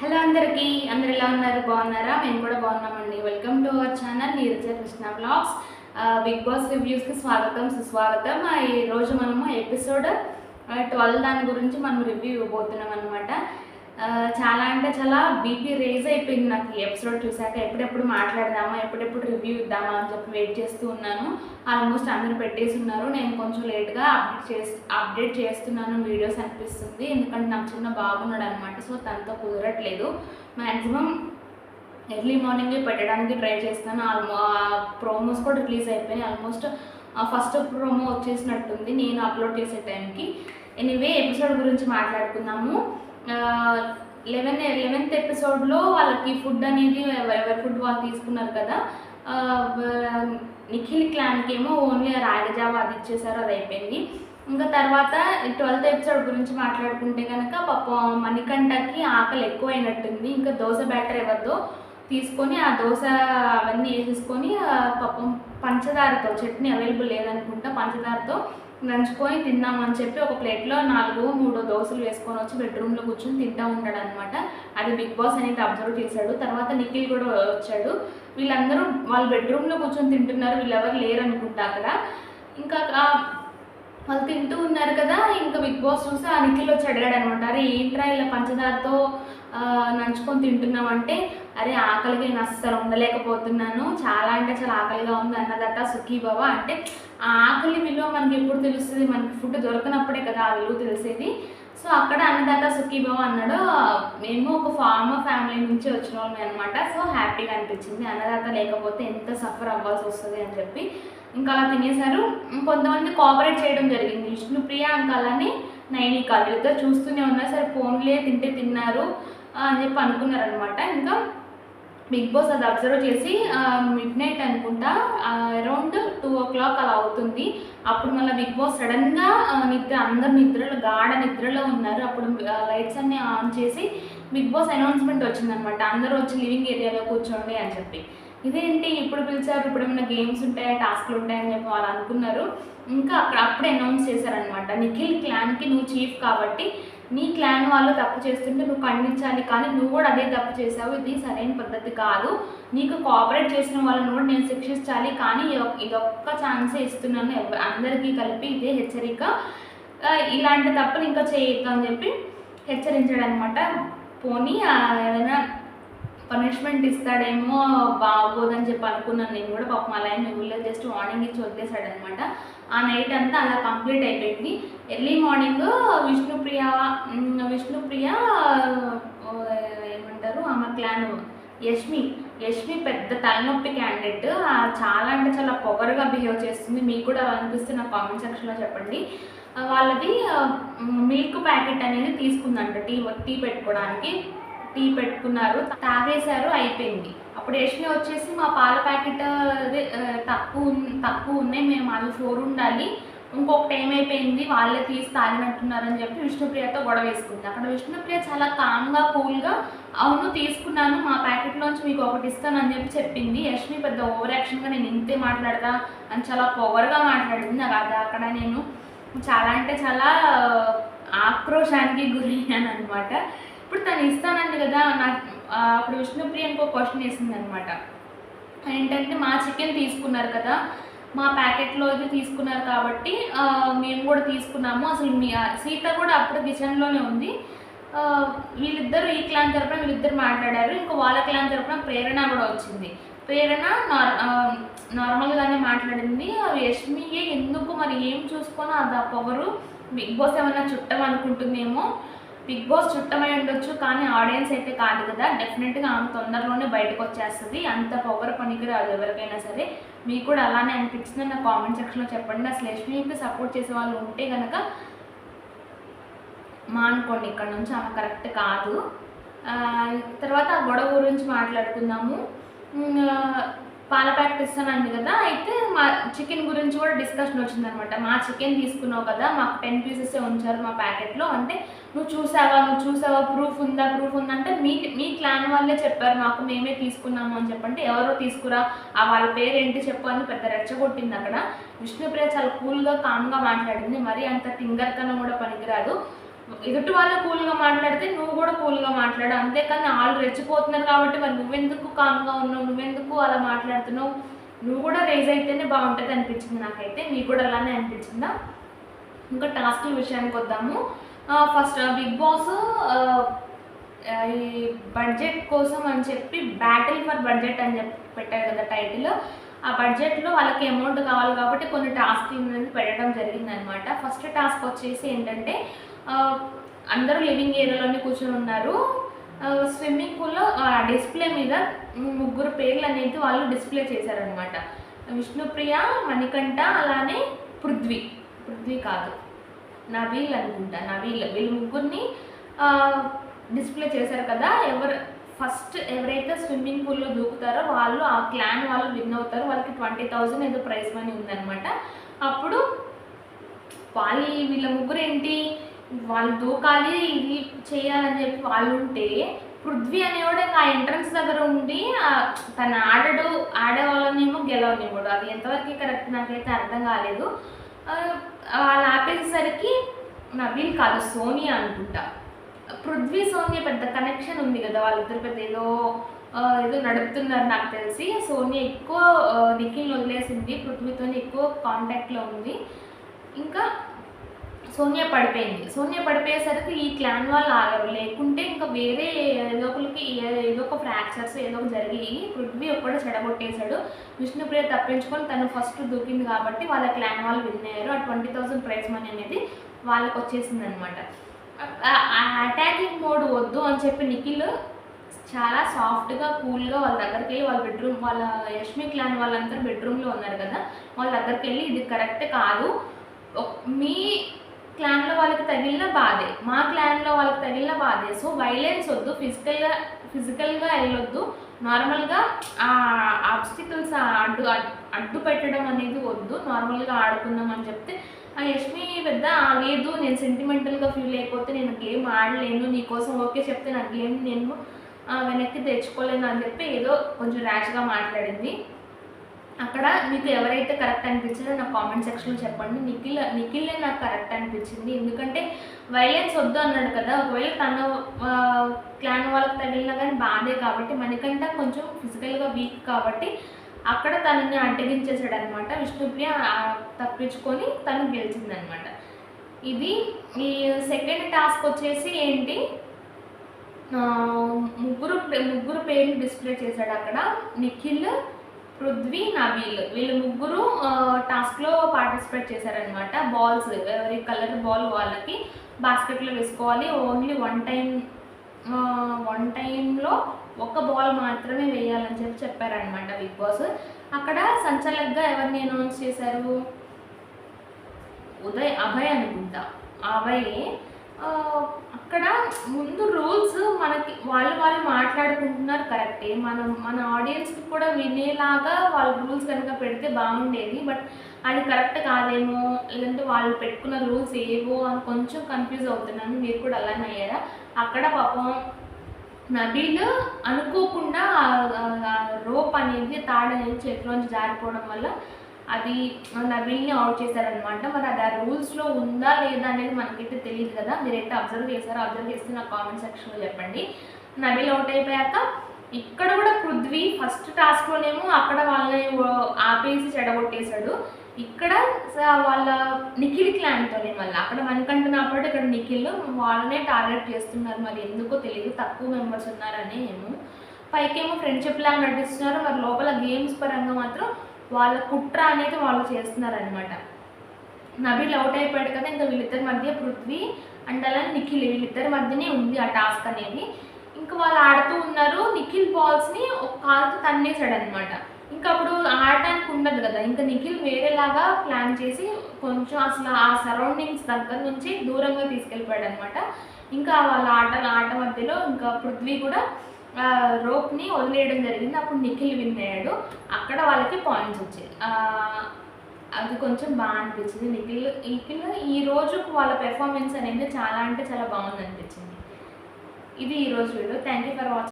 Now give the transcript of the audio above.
Hello అందరికీ అందరు ఎలా ఉన్నారు? బాగున్నారా? మేము కూడా బాగున్నామండి. Welcome to our channel Neeraja Krishna blogs. Big boss రివ్యూస్కి స్వాగతం సుస్వాగతం. ఈరోజు మనము ఎపిసోడ్ 12 దాని గురించి మనం రివ్యూ ఇవ్వబోతున్నాం అనమాట. చాలా అంటే చాలా బీపీ రేజ్ అయిపోయింది నాకు ఈ ఎపిసోడ్ చూసాక. ఎప్పుడెప్పుడు మాట్లాడదామా, ఎప్పుడెప్పుడు రివ్యూ ఇద్దామా అని చెప్పి వెయిట్ చేస్తూ ఉన్నాను. ఆల్మోస్ట్ అందరూ పెట్టేసి ఉన్నారు. నేను కొంచెం లేట్గా అప్డేట్ చేస్తున్నాను వీడియోస్ అనిపిస్తుంది. ఎందుకంటే నాకు చిన్న బాబున్నాడు అనమాట. సో తనతో కుదరట్లేదు. మ్యాక్సిమం ఎర్లీ మార్నింగే పెట్టడానికి ట్రై చేస్తాను. ప్రోమోస్ కూడా రిలీజ్ అయిపోయినాయి. ఆల్మోస్ట్ ఫస్ట్ ప్రోమో వచ్చేసినట్టుంది నేను అప్లోడ్ చేసే టైంకి. ఎనీవే ఎపిసోడ్ గురించి మాట్లాడుకుందాము. 11th ఎపిసోడ్లో వాళ్ళకి ఫుడ్ అనేది ఎవరి ఫుడ్ వాళ్ళు తీసుకున్నారు కదా. నిఖిల్ క్లాన్కి ఏమో ఓన్లీ రాగజావ అది ఇచ్చేసారు, అది అయిపోయింది. ఇంకా తర్వాత 12th ఎపిసోడ్ గురించి మాట్లాడుకుంటే కనుక పాపం మణికంఠకి ఆకలి ఎక్కువైనట్టుంది. ఇంకా దోశ బ్యాటర్ ఎవరిదో తీసుకొని ఆ దోశ అవన్నీ వేసేసుకొని పాపం పంచదారతో, చట్నీ అవైలబుల్ లేదనుకుంటా, పంచదారతో నంచుకొని తిందామని చెప్పి ఒక ప్లేట్లో 4-3 దోశలు వేసుకొని వచ్చి బెడ్రూమ్లో కూర్చొని తింటూ ఉంటాడు అనమాట. అది బిగ్ బాస్ అనేది అబ్జర్వ్ చేశాడు. తర్వాత నిఖిల్ కూడా వచ్చాడు. వీళ్ళందరూ వాళ్ళ బెడ్రూమ్లో కూర్చొని తింటున్నారు, వీళ్ళెవరు లేరు అనుకుంటా అక్కడ. ఇంకా వాళ్ళు తింటూ ఉన్నారు కదా. ఇంకా బిగ్ బాస్ చూసి ఆ నిఖిల్ వచ్చి అడిగాడు అనమాట, అరే ఏంట్రా ఇలా పంచదారతో నంచుకొని తింటున్నామంటే, అరే ఆకలిగా నేను అస్సలు ఉండలేకపోతున్నాను, చాలా అంటే చాలా ఆకలిగా ఉంది అన్నదట సుఖీభవ. అంటే ఆ ఆకలి విలువ మనకి ఎప్పుడు తెలుస్తుంది? మనకి ఫుడ్ దొరకనప్పుడే కదా ఆ విలువ తెలిసేది. సో అక్కడ అన్నదాత సుఖీభవ అన్నాడు. మేము ఒక ఫార్మర్ ఫ్యామిలీ నుంచి వచ్చిన వాళ్ళమే అనమాట. సో హ్యాపీగా అనిపించింది, అన్నదాత లేకపోతే ఎంత సఫర్ అవ్వాల్సి వస్తుంది అని చెప్పి. ఇంకా అలా తినేశారు. కొంతమంది కోఆపరేట్ చేయడం జరిగింది. విష్ణుప్రియ ఇంకా అలానే నైనిక వీళ్ళిద్దరు చూస్తూనే ఉన్నారు. సరే ఫోన్లే తింటే తిన్నారు అని చెప్పి అనుకున్నారనమాట. ఇంకా బిగ్ బాస్ అది అబ్జర్వ్ చేసి మిడ్ నైట్ అనుకుంటా అరౌండ్ 2 o'clock అలా అవుతుంది. అప్పుడు మళ్ళీ బిగ్ బాస్ సడన్గా అందరు నిద్రలో గాఢ నిద్రలో ఉన్నారు. అప్పుడు లైట్స్ అన్నీ ఆన్ చేసి బిగ్ బాస్ అనౌన్స్మెంట్ వచ్చిందనమాట, అందరూ వచ్చి లివింగ్ ఏరియాలో కూర్చోండి అని చెప్పి. ఇదేంటి ఇప్పుడు పిలిచారు, ఇప్పుడు ఏమైనా గేమ్స్ ఉంటాయా, టాస్క్లు ఉంటాయని చెప్పి వాళ్ళు అనుకున్నారు. ఇంకా అప్పుడే అనౌన్స్ చేశారనమాట, నిఖిల్ క్లాన్కి నువ్వు చీఫ్ కాబట్టి నీ క్లాన్ వాళ్ళు తప్పు చేస్తుంటే నువ్వు ఖండించాలి, కానీ నువ్వు కూడా అదే తప్పు చేసావు, ఇది సరైన పద్ధతి కాదు, నీకు కోఆపరేట్ చేసిన వాళ్ళని కూడా నేను శిక్షించాలి, కానీ ఇదొక్క ఛాన్సే ఇస్తున్నాను అందరికీ కలిపి, ఇదే హెచ్చరిక, ఇలాంటి తప్పులు ఇంకా చేయొద్దు అని చెప్పి హెచ్చరించాడు అనమాట. పోనీ ఏదైనా పనిష్మెంట్ ఇస్తాడేమో బాగోదని చెప్పి అనుకున్నాను నేను కూడా. పాపం అలా ఊళ్ళో జస్ట్ వార్నింగ్ ఇచ్చి వదిలేశాడనమాట. ఆ నైట్ అంతా అలా కంప్లీట్ అయిపోయింది. ఎర్లీ మార్నింగ్ విష్ణుప్రియ ఏమంటారు ఆమె క్లాన్ యష్మి పెద్ద తలనొప్పి క్యాండిడేట్. చాలా అంటే చాలా పొగరుగా బిహేవ్ చేస్తుంది. మీకు కూడా అనిపిస్తే నాకు కామెంట్ సెక్షన్లో చెప్పండి. వాళ్ళది మిల్క్ ప్యాకెట్ అనేది తీసుకుందంట టీ పెట్టుకోవడానికి. టీ పెట్టుకున్నారు, తాగేశారు, అయిపోయింది. అప్పుడు యష్మి వచ్చేసి మా పాల ప్యాకెట్ తక్కువ ఉన్నాయి, మేము అవి 4 ఉండాలి, ఇంకొకటి ఏమైపోయింది వాళ్ళే తీసి తాగినట్టున్నారని చెప్పి విష్ణుప్రియతో గొడవ వేసుకుంది. అక్కడ విష్ణుప్రియ చాలా కామ్గా కూల్గా అవును తీసుకున్నాను, మా ప్యాకెట్లోంచి మీకు ఒకటి ఇస్తానని చెప్పి చెప్పింది. యష్మి పెద్ద ఓవర్ యాక్షన్గా నేను ఇంతే మాట్లాడతా అని చాలా పొగరుగా మాట్లాడింది. అది అక్కడ నేను చాలా అంటే చాలా ఆక్రోశానికి గురయ్యాను అనమాట. ఇప్పుడు తను ఇస్తానండి కదా, నాకు అప్పుడు విష్ణుప్రియ ఇంకో క్వశ్చన్ వేసింది అనమాట, ఏంటంటే మా చికెన్ తీసుకున్నారు కదా, మా ప్యాకెట్లో ఇది తీసుకున్నారు కాబట్టి మేము కూడా తీసుకున్నాము, అసలు సీత కూడా అప్పుడు కిచెన్లోనే ఉంది, వీళ్ళిద్దరు ఈ క్లాన్ తరపున వీళ్ళిద్దరు మాట్లాడారు, ఇంకా వాళ్ళ క్లాన్ తరపున ప్రేరణ కూడా వచ్చింది. ప్రేరణ నార్మల్గానే మాట్లాడింది. యష్మియే ఎందుకు మరి ఏం చూసుకొని అది ఆ పొగరు, బిగ్ బాస్ ఏమైనా చుట్టం అనుకుంటుందేమో, బిగ్ బాస్ చుట్టమై ఉండొచ్చు కానీ ఆడియన్స్ అయితే కాదు కదా, డెఫినెట్గా ఆమె తొందరలోనే బయటకు వచ్చేస్తుంది, అంత పొగర పనికి రాదు ఎవరికైనా సరే. మీకు కూడా అలానే అనిపించింది నా కామెంట్ సెక్షన్లో చెప్పండి. అసలు యష్మికి సపోర్ట్ చేసే వాళ్ళు ఉంటే కనుక అనుకోండి, ఇక్కడ నుంచి ఆమె కరెక్ట్ కాదు. తర్వాత ఆ గొడవ గురించి మాట్లాడుకుందాము. పాల ప్యాకెట్ ఇస్తానండి కదా, అయితే మా చికెన్ గురించి కూడా డిస్కషన్ వచ్చిందనమాట. మా చికెన్ తీసుకున్నావు కదా, మాకు 10 pieces ఉంచారు మా ప్యాకెట్లో, అంటే నువ్వు చూసావా ప్రూఫ్ ఉందా అంటే మీ క్లాన్ వాళ్ళే చెప్పారు మాకు, మేమే తీసుకున్నాము అని చెప్పంటే ఎవరో తీసుకురా, వాళ్ళ పేరు ఏంటి చెప్పు అని పెద్ద రెచ్చగొట్టింది అక్కడ. విష్ణుప్రియ చాలా కూల్గా కామ్గా మాట్లాడింది, మరి అంత తింగర్తనం కూడా పనికిరాదు. ఎదుటి వాళ్ళు కూల్గా మాట్లాడితే నువ్వు కూడా కూల్గా మాట్లాడు, అంతేకాని వాళ్ళు రెచ్చిపోతున్నారు కాబట్టి మరి నువ్వెందుకు కామ్గా ఉన్నావు, నువ్వెందుకు అలా మాట్లాడుతున్నావు, నువ్వు కూడా రేజ్ అయితేనే బాగుంటుంది అనిపించింది నాకైతే. మీకు కూడా అలానే అనిపించిందా? ఇంకా టాస్క్ల విషయానికి వద్దాము. ఫస్ట్ బిగ్ బాస్ ఈ బడ్జెట్ కోసం అని చెప్పి బ్యాటిల్ ఫర్ బడ్జెట్ అని చెప్పి పెట్టారు కదా టైటిల్. ఆ బడ్జెట్లో వాళ్ళకి అమౌంట్ కావాలి కాబట్టి కొన్ని టాస్క్లు అనేది పెట్టడం జరిగిందనమాట. ఫస్ట్ టాస్క్ వచ్చేసి ఏంటంటే అందరూ లివింగ్ ఏరియాలోనే కూర్చొని ఉన్నారు. స్విమ్మింగ్ పూల్లో డిస్ప్లే మీద 3 పేర్లు అనేది వాళ్ళు డిస్ప్లే చేశారనమాట. విష్ణుప్రియ, మణికంఠ, అలానే పృథ్వీ కాదు నవీల్ అనుకుంటా, వీళ్ళు ముగ్గురిని డిస్ప్లే చేశారు కదా. ఎవరైతే స్విమ్మింగ్ పూల్లో దూకుతారో వాళ్ళు ఆ క్లాన్ వాళ్ళు విన్ అవుతారు. వాళ్ళకి 20,000 ఏదో ప్రైజ్ మనీ ఉందన్నమాట. అప్పుడు వీళ్ళ ముగ్గురు ఏంటి, వాళ్ళు దూకాలి ఇది చేయాలని చెప్పి వాళ్ళు ఉంటే, పృథ్వీ అనేవాడు ఆ ఎంట్రన్స్ దగ్గర ఉండి తను ఆడేవాళ్ళనేమో గెలవనివ్వడు. అది ఎంతవరకు కరెక్ట్ నాకైతే అర్థం కాలేదు. వాళ్ళు ఆపేసేసరికి నవీల్ కాదు సోనియా అనుకుంటా, పృథ్వీ సోనియా పెద్ద కనెక్షన్ ఉంది కదా, వాళ్ళిద్దరు పెద్ద ఏదో నడుపుతున్నారు నాకు తెలిసి. సోనియా ఎక్కువ నిఖిల్ వదిలేసింది, పృథ్వీతో ఎక్కువ కాంటాక్ట్లో ఉంది. ఇంకా సోనియా పడిపోయేసరికి ఈ క్లాన్ వాళ్ళు ఆగరు, లేకుంటే ఇంకా వేరే ఏదో ఒక ఫ్రాక్చర్స్ ఏదో ఒక జరిగి పృథ్వీ ఒక్కడే చెడగొట్టేశాడు. విష్ణుప్రియ తప్పించుకొని తను ఫస్ట్ దూకింది కాబట్టి వాళ్ళ క్లాన్ వాళ్ళు విన్ అయ్యారు. ఆ 20,000 ప్రైజ్ మనీ అనేది వాళ్ళకి వచ్చేసింది అనమాట. అటాకింగ్ మోడ్ వద్దు అని చెప్పి నిఖిల్ చాలా సాఫ్ట్గా కూల్గా వాళ్ళ దగ్గరికి వెళ్ళి వాళ్ళ బెడ్రూమ్, వాళ్ళ యష్మి క్లాన్ వాళ్ళందరూ బెడ్రూమ్లో ఉన్నారు కదా, వాళ్ళ దగ్గరికి వెళ్ళి ఇది కరెక్ట్ కాదు, మీ క్లాన్లో వాళ్ళకి తగిలిన బాధే, మా క్లాన్లో వాళ్ళకి తగిలిన బాధే, సో వైలెన్స్ వద్దు, ఫిజికల్గా వెళ్ళొద్దు, నార్మల్గా ఆబ్స్టికల్స్ అడ్డు పెట్టడం అనేది వద్దు, నార్మల్గా ఆడుకుందాం అని చెప్తే ఆ యష్మి పెద్ద లేదు నేను సెంటిమెంటల్గా ఫీల్ అయిపోతే నేను గేమ్ ఆడలేను, నీకోసం ఓకే చెప్తే నా గేమ్ నేను వెనక్కి తెచ్చుకోలేను అని చెప్పి ఏదో కొంచెం ర్యాష్గా మాట్లాడింది. అక్కడ మీకు ఎవరైతే కరెక్ట్ అనిపించిందో నాకు కామెంట్ సెక్షన్లో చెప్పండి. నిఖిల్లే నాకు కరెక్ట్ అనిపించింది, ఎందుకంటే వైలెన్స్ వద్దు అన్నాడు కదా, ఒకవేళ తన క్లాన్ వాళ్ళకి తగిలినా కానీ బాధే కాబట్టి, మణికంఠ కొంచెం ఫిజికల్గా వీక్ కాబట్టి అక్కడ తనని అడ్డగించేసాడు అనమాట. విష్ణుప్రియ తప్పించుకొని తను గెలిచిందనమాట. ఇది ఈ సెకండ్ టాస్క్ వచ్చేసి ఏంటి, ముగ్గురు పేర్లు డిస్ప్లే చేశాడు అక్కడ. నిఖిల్, పృథ్వీ, నవీల్ వీళ్ళు ముగ్గురు టాస్క్లో పార్టిసిపేట్ చేశారనమాట. బాల్స్ ఎవరి కలర్ బాల్ వాళ్ళకి బాస్కెట్లో వేసుకోవాలి, ఓన్లీ వన్ టైంలో ఒక బాల్ మాత్రమే వేయాలని చెప్పారనమాట బిగ్ బాస్. అక్కడ సంచలకంగా ఎవరిని అనౌన్స్ చేశారు, అభయ్ అనుకుంటా, అభయ్. అక్కడ ముందు రూల్స్ మనకి వాళ్ళు మాట్లాడుకుంటున్నారు కరెక్టే, మన ఆడియన్స్కి కూడా వినేలాగా వాళ్ళ రూల్స్ కనుక పెడితే బాగుండేది, బట్ అది కరెక్ట్ కాదేమో, లేదంటే వాళ్ళు పెట్టుకున్న రూల్స్ ఏవో అని కొంచెం కన్ఫ్యూజ్ అవుతున్నాను. మీరు కూడా అలానే అయ్యారా? అక్కడ పాపం నబీల్ అనుకోకుండా రోప్ అనేది తాడనేది చేతిలోంచి జారిపోవడం వల్ల అది నబీల్ని అవుట్ చేశారనమాట. మరి అది ఆ రూల్స్లో ఉందా లేదా అనేది మనకైతే తెలియదు కదా, మీరైతే అబ్జర్వ్ చేస్తే నాకు కామెంట్ సెక్షన్లో చెప్పండి. నబీల్ అవుట్ అయిపోయాక ఇక్కడ కూడా పృథ్వీ ఫస్ట్ టాస్క్లోనేమో అక్కడ వాళ్ళని ఆపేసి చెడగొట్టేశాడు, ఇక్కడ వాళ్ళ నిఖిల్ క్లాన్తోనే మళ్ళీ అక్కడ మనకంటున్నప్పుడు ఇక్కడ నిఖిల్ వాళ్ళనే టార్గెట్ చేస్తున్నారు. మరి ఎందుకో తెలియదు, తక్కువ మెంబర్స్ ఉన్నారని ఏమో, పైకేమో ఫ్రెండ్షిప్ లాగా నటిస్తున్నారు, మరి లోపల గేమ్స్ పరంగా మాత్రం వాళ్ళ కుట్ర అనేది వాళ్ళు చేస్తున్నారనమాట. నబీల్ అవుట్ అయిపోయాడు కదా, ఇంకా వీళ్ళిద్దరి మధ్య పృథ్వీ అండ్ అలానే నిఖిల్ వీళ్ళిద్దరి మధ్యనే ఉంది ఆ టాస్క్ అనేది. ఇంకా వాళ్ళు ఆడుతూ ఉన్నారు, నిఖిల్ బాల్స్ని ఒక కాలుతో తన్నేశాడు అనమాట. ఇంకా అప్పుడు ఆడటానికి ఉండదు కదా, ఇంకా నిఖిల్ వేరేలాగా ప్లాన్ చేసి కొంచెం అసలు ఆ సరౌండింగ్స్ దగ్గర నుంచి దూరంగా తీసుకెళ్ళిపోయాడు అనమాట. ఇంకా వాళ్ళ ఆట మధ్యలో ఇంకా పృథ్వీ కూడా రోప్ని వదిలేయడం జరిగింది, అప్పుడు నిఖిల్ విన్ అయ్యాడు. అక్కడ వాళ్ళకి పాయింట్స్ వచ్చాయి, అది కొంచెం బాగా అనిపించింది. నిఖిల్ ఈ రోజు వాళ్ళ పెర్ఫార్మెన్స్ అనేది చాలా అంటే చాలా బాగుంది అనిపించింది. ఇది ఈరోజు video. Thank you for watching.